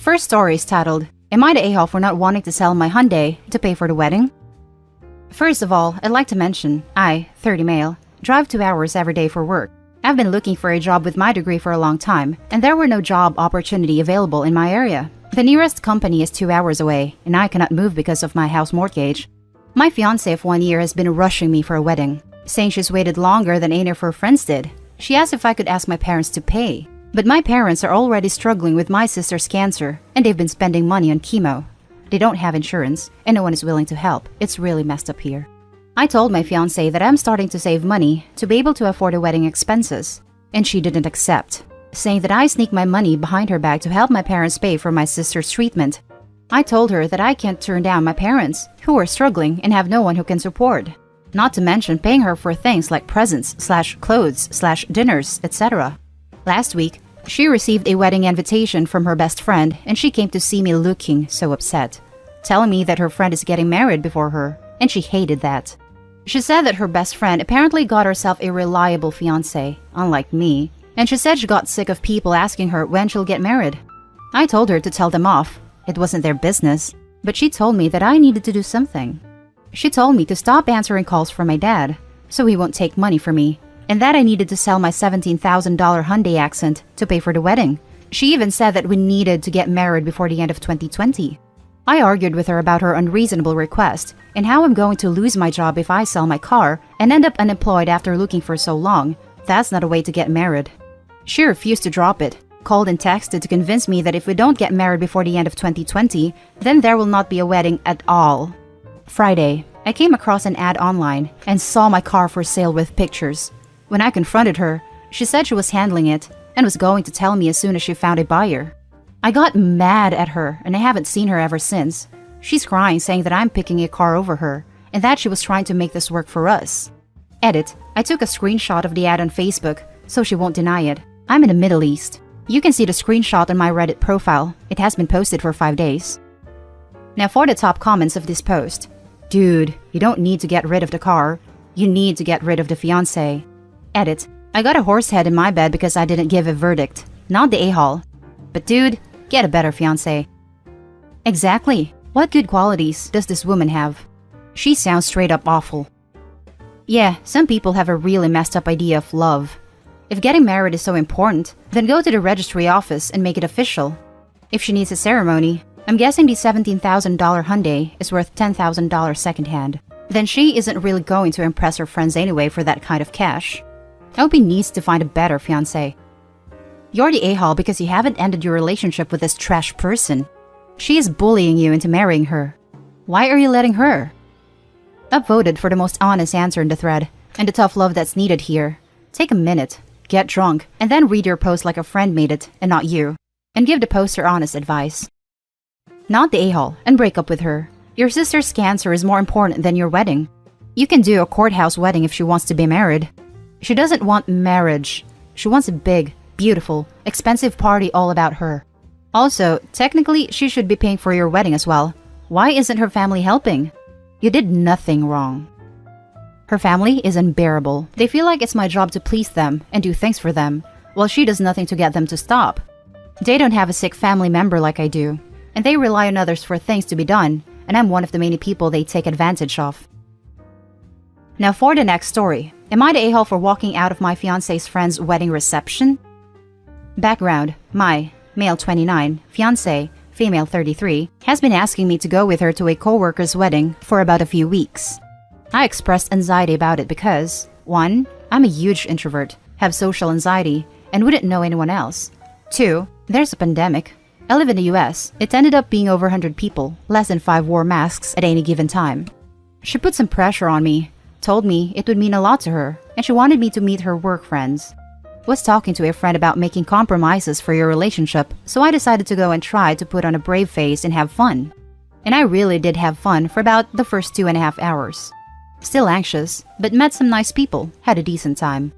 First story is titled, Am I the a-hole for not wanting to sell my Hyundai to pay for the wedding? First of all, I'd like to mention, I, 30 male, drive 2 hours every day for work. I've been looking for a job with my degree for a long time, and there were no job opportunity available in my area. The nearest company is 2 hours away, and I cannot move because of my house mortgage. My fiance of 1 year has been rushing me for a wedding, saying she's waited longer than any of her friends did. She asked if I could ask my parents to pay. But my parents are already struggling with my sister's cancer, and they've been spending money on chemo. They don't have insurance, and no one is willing to help. It's really messed up here. I told my fiancé that I'm starting to save money to be able to afford the wedding expenses, and she didn't accept, saying that I sneak my money behind her back to help my parents pay for my sister's treatment. I told her that I can't turn down my parents, who are struggling and have no one who can support. Not to mention paying her for things like presents/clothes/dinners, etc. Last week, she received a wedding invitation from her best friend, and she came to see me looking so upset, telling me that her friend is getting married before her, and she hated that. She said that her best friend apparently got herself a reliable fiancé, unlike me, and she said she got sick of people asking her when she'll get married. I told her to tell them off. It wasn't their business, but she told me that I needed to do something. She told me to stop answering calls from my dad, so he won't take money from me, and that I needed to sell my $17,000 Hyundai Accent to pay for the wedding. She even said that we needed to get married before the end of 2020. I argued with her about her unreasonable request and how I'm going to lose my job if I sell my car and end up unemployed after looking for so long. That's not a way to get married. She refused to drop it, called and texted to convince me that if we don't get married before the end of 2020, then there will not be a wedding at all. Friday, I came across an ad online and saw my car for sale with pictures. When I confronted her, she said she was handling it and was going to tell me as soon as she found a buyer. I got mad at her, and I haven't seen her ever since. She's crying, saying that I'm picking a car over her and that she was trying to make this work for us. Edit, I took a screenshot of the ad on Facebook, so she won't deny it. I'm in the Middle East. You can see the screenshot on my Reddit profile. It has been posted for 5 days. Now for the top comments of this post. Dude, you don't need to get rid of the car. You need to get rid of the fiancé. Edit, I got a horse head in my bed because I didn't give a verdict. Not the a-hole. But dude, get a better fiancé. Exactly. What good qualities does this woman have? She sounds straight up awful. Yeah, some people have a really messed up idea of love. If getting married is so important, then go to the registry office and make it official. If she needs a ceremony, I'm guessing the $17,000 Hyundai is worth $10,000 secondhand. Then she isn't really going to impress her friends anyway for that kind of cash. Opie needs to find a better fiancé. You're the a-hole because you haven't ended your relationship with this trash person. She is bullying you into marrying her. Why are you letting her? I've voted for the most honest answer in the thread, and the tough love that's needed here. Take a minute, get drunk, and then read your post like a friend made it, and not you, and give the poster honest advice. Not the a-hole, and break up with her. Your sister's cancer is more important than your wedding. You can do a courthouse wedding if she wants to be married. She doesn't want marriage. She wants a big, beautiful, expensive party all about her. Also, technically, she should be paying for your wedding as well. Why isn't her family helping? You did nothing wrong. Her family is unbearable. They feel like it's my job to please them and do things for them, while she does nothing to get them to stop. They don't have a sick family member like I do, and they rely on others for things to be done, and I'm one of the many people they take advantage of. Now for the next story. Am I the a-hole for walking out of my fiancé's friend's wedding reception? Background, my, male 29, fiancé, female 33, has been asking me to go with her to a co-worker's wedding for about a few weeks. I expressed anxiety about it because, 1, I'm a huge introvert, have social anxiety, and wouldn't know anyone else. 2, there's a pandemic. I live in the US. It ended up being over 100 people, less than 5 wore masks at any given time. She put some pressure on me, told me it would mean a lot to her, and she wanted me to meet her work friends. Was talking to a friend about making compromises for your relationship, so I decided to go and try to put on a brave face and have fun. And I really did have fun for about the first 2.5 hours. Still anxious, but met some nice people, had a decent time.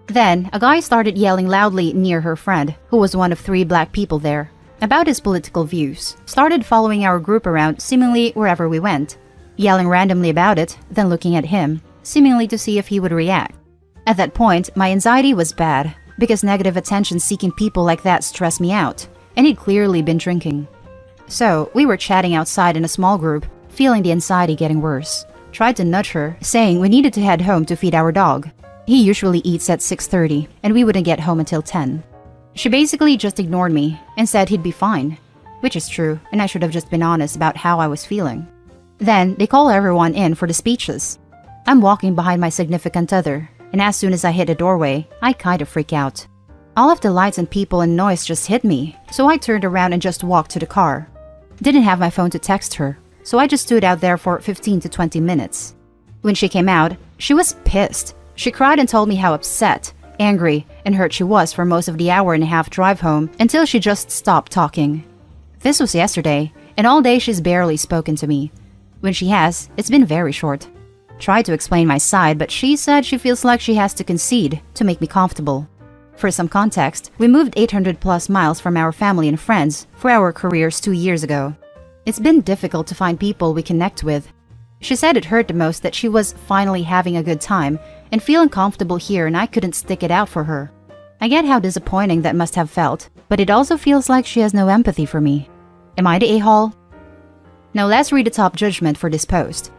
Then, a guy started yelling loudly near her friend, who was one of 3 black people there, about his political views, started following our group around seemingly wherever we went, yelling randomly about it, then looking at him, seemingly to see if he would react. At that point, my anxiety was bad, because negative attention-seeking people like that stress me out, and he'd clearly been drinking. So we were chatting outside in a small group, feeling the anxiety getting worse. Tried to nudge her, saying we needed to head home to feed our dog. He usually eats at 6:30, and we wouldn't get home until 10. She basically just ignored me and said he'd be fine, which is true, and I should have just been honest about how I was feeling. Then they call everyone in for the speeches. I'm walking behind my significant other, and as soon as I hit a doorway, I kind of freak out. All of the lights and people and noise just hit me, so I turned around and just walked to the car. Didn't have my phone to text her, so I just stood out there for 15 to 20 minutes. When she came out, she was pissed. She cried and told me how upset, angry, and hurt she was for most of the hour-and-a-half drive home until she just stopped talking. This was yesterday, and all day she's barely spoken to me. When she has, it's been very short. Tried to explain my side, but she said she feels like she has to concede to make me comfortable. For some context, we moved 800 plus miles from our family and friends for our careers 2 years ago. It's been difficult to find people we connect with. She said it hurt the most that she was finally having a good time and feeling comfortable here, and I couldn't stick it out for her. I get how disappointing that must have felt, but it also feels like she has no empathy for me. Am I the a-hole? Now let's read the top judgment for this post.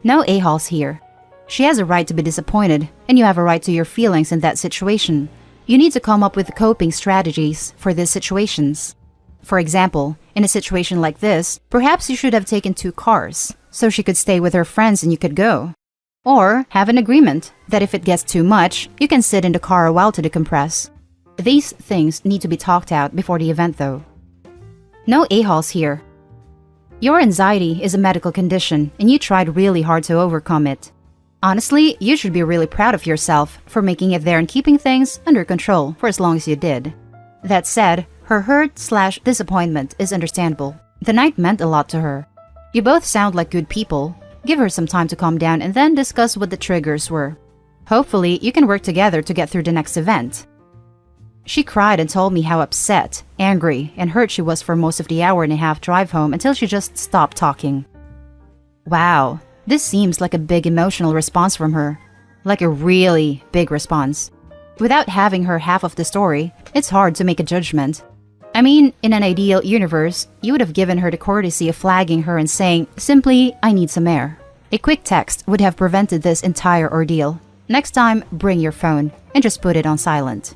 No a-holes here. She has a right to be disappointed, and you have a right to your feelings in that situation. You need to come up with coping strategies for these situations. For example, in a situation like this, perhaps you should have taken 2 cars, so she could stay with her friends and you could go. Or have an agreement that if it gets too much, you can sit in the car a while to decompress. These things need to be talked out before the event though. No a-holes here. Your anxiety is a medical condition and you tried really hard to overcome it. Honestly, you should be really proud of yourself for making it there and keeping things under control for as long as you did. That said, her hurt/disappointment is understandable. The night meant a lot to her. You both sound like good people. Give her some time to calm down and then discuss what the triggers were. Hopefully, you can work together to get through the next event. She cried and told me how upset, angry, and hurt she was for most of the hour-and-a-half drive home until she just stopped talking. Wow. This seems like a big emotional response from her. Like a really big response. Without having her half of the story, it's hard to make a judgment. I mean, in an ideal universe, you would have given her the courtesy of flagging her and saying, simply, I need some air. A quick text would have prevented this entire ordeal. Next time, bring your phone and just put it on silent.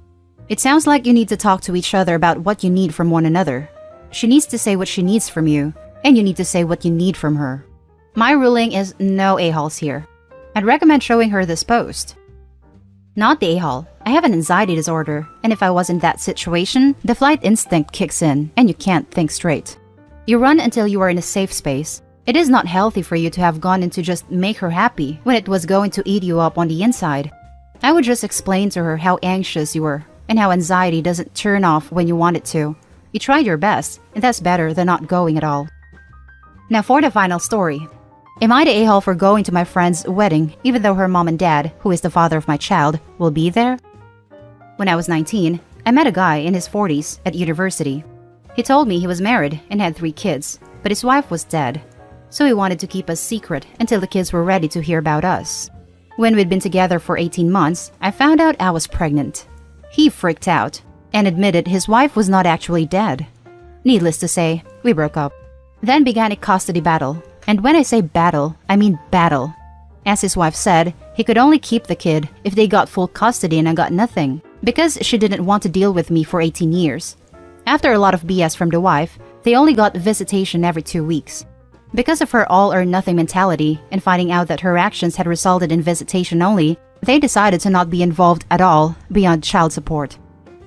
It sounds like you need to talk to each other about what you need from one another. She needs to say what she needs from you, and you need to say what you need from her. My ruling is no a-holes here. I'd recommend showing her this post. Not the a-hole. I have an anxiety disorder, and if I was in that situation, the flight instinct kicks in and you can't think straight. You run until you are in a safe space. It is not healthy for you to have gone in to just make her happy when it was going to eat you up on the inside. I would just explain to her how anxious you were and how anxiety doesn't turn off when you want it to. You tried your best, and that's better than not going at all. Now for the final story. Am I the a-hole for going to my friend's wedding even though her mom and dad, who is the father of my child, will be there? When I was 19, I met a guy in his 40s at university. He told me he was married and had 3 kids, but his wife was dead. So he wanted to keep us secret until the kids were ready to hear about us. When we'd been together for 18 months, I found out I was pregnant. He freaked out and admitted his wife was not actually dead. Needless to say, we broke up. Then began a custody battle. And when I say battle, I mean battle. As his wife said, he could only keep the kid if they got full custody and I got nothing, because she didn't want to deal with me for 18 years. After a lot of BS from the wife, they only got visitation every 2 weeks. Because of her all-or-nothing mentality and finding out that her actions had resulted in visitation only, they decided to not be involved at all beyond child support.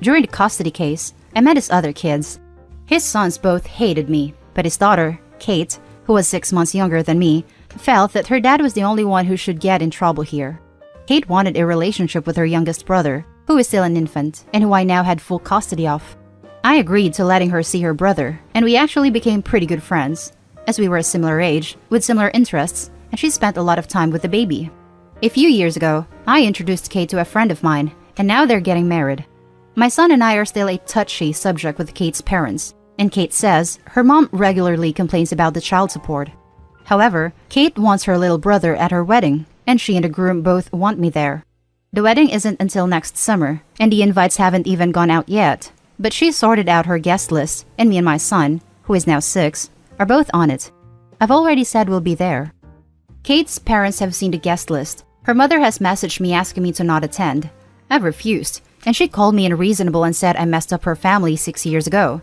During the custody case, I met his other kids. His sons both hated me, but his daughter, Kate, who was 6 months younger than me, felt that her dad was the only one who should get in trouble here. Kate wanted a relationship with her youngest brother, who is still an infant, and who I now had full custody of. I agreed to letting her see her brother, and we actually became pretty good friends, as we were a similar age, with similar interests, and she spent a lot of time with the baby. A few years ago, I introduced Kate to a friend of mine, and now they're getting married. My son and I are still a touchy subject with Kate's parents, and Kate says her mom regularly complains about the child support. However, Kate wants her little brother at her wedding, and she and the groom both want me there. The wedding isn't until next summer, and the invites haven't even gone out yet, but she sorted out her guest list, and me and my son, who is now 6, are both on it. I've already said we'll be there. Kate's parents have seen the guest list. Her mother has messaged me asking me to not attend. I've refused, and she called me unreasonable and said I messed up her family 6 years ago.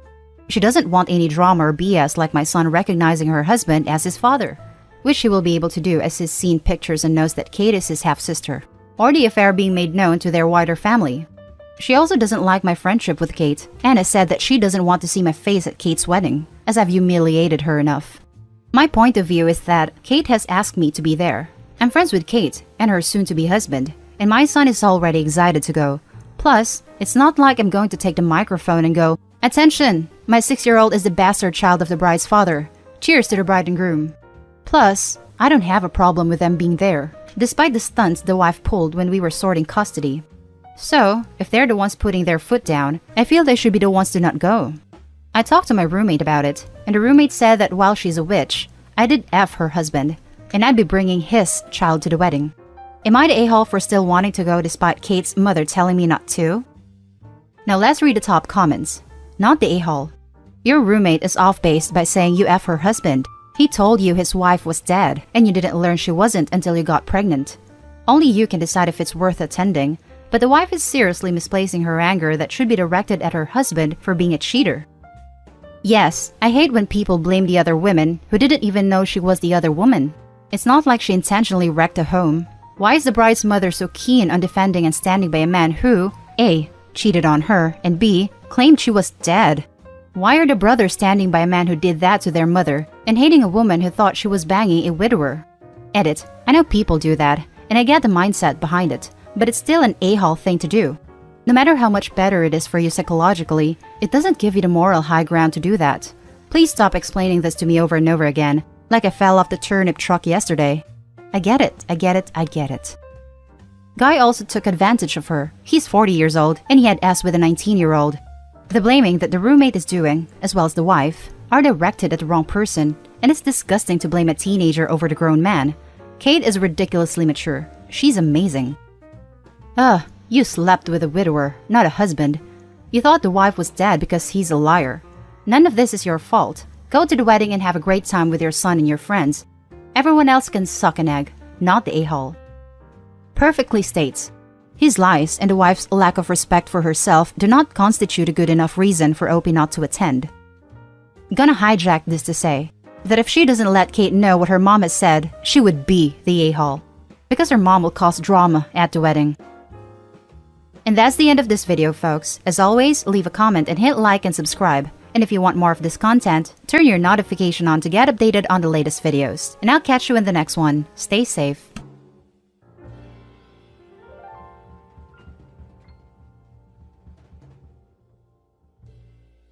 She doesn't want any drama or BS like my son recognizing her husband as his father, which he will be able to do as he's seen pictures and knows that Kate is his half-sister, or the affair being made known to their wider family. She also doesn't like my friendship with Kate, and has said that she doesn't want to see my face at Kate's wedding, as I've humiliated her enough. My point of view is that Kate has asked me to be there. I'm friends with Kate and her soon-to-be husband, and my son is already excited to go. Plus, it's not like I'm going to take the microphone and go, "Attention! My 6-year-old is the bastard child of the bride's father. Cheers to the bride and groom." Plus, I don't have a problem with them being there, despite the stunts the wife pulled when we were sorting custody. So, if they're the ones putting their foot down, I feel they should be the ones to not go. I talked to my roommate about it, and the roommate said that while she's a witch, I did F her husband, and I'd be bringing his child to the wedding. Am I the a-hole for still wanting to go despite Kate's mother telling me not to? Now let's read the top comments. Not the a-hole. Your roommate is off-base by saying you F her husband. He told you his wife was dead, and you didn't learn she wasn't until you got pregnant. Only you can decide if it's worth attending, but the wife is seriously misplacing her anger that should be directed at her husband for being a cheater. Yes, I hate when people blame the other women who didn't even know she was the other woman. It's not like she intentionally wrecked a home. Why is the bride's mother so keen on defending and standing by a man who, A, cheated on her, and B, claimed she was dead? Why are the brothers standing by a man who did that to their mother and hating a woman who thought she was banging a widower? Edit. I know people do that, and I get the mindset behind it, but it's still an a-hole thing to do. No matter how much better it is for you psychologically, it doesn't give you the moral high ground to do that. Please stop explaining this to me over and over again, like I fell off the turnip truck yesterday. I get it, I get it, I get it. Guy also took advantage of her. He's 40 years old, and he had S with a 19-year-old. The blaming that the roommate is doing, as well as the wife, are directed at the wrong person, and it's disgusting to blame a teenager over the grown man. Kate is ridiculously mature. She's amazing. Ugh, you slept with a widower, not a husband. You thought the wife was dead because he's a liar. None of this is your fault. Go to the wedding and have a great time with your son and your friends. Everyone else can suck an egg, not the a-hole. Perfectly states, his lies and the wife's lack of respect for herself do not constitute a good enough reason for Opie not to attend. Gonna hijack this to say that if she doesn't let Kate know what her mom has said, she would be the a-hole, because her mom will cause drama at the wedding. And that's the end of this video, folks. As always, leave a comment and hit like and subscribe. And if you want more of this content, turn your notification on to get updated on the latest videos. And I'll catch you in the next one. Stay safe.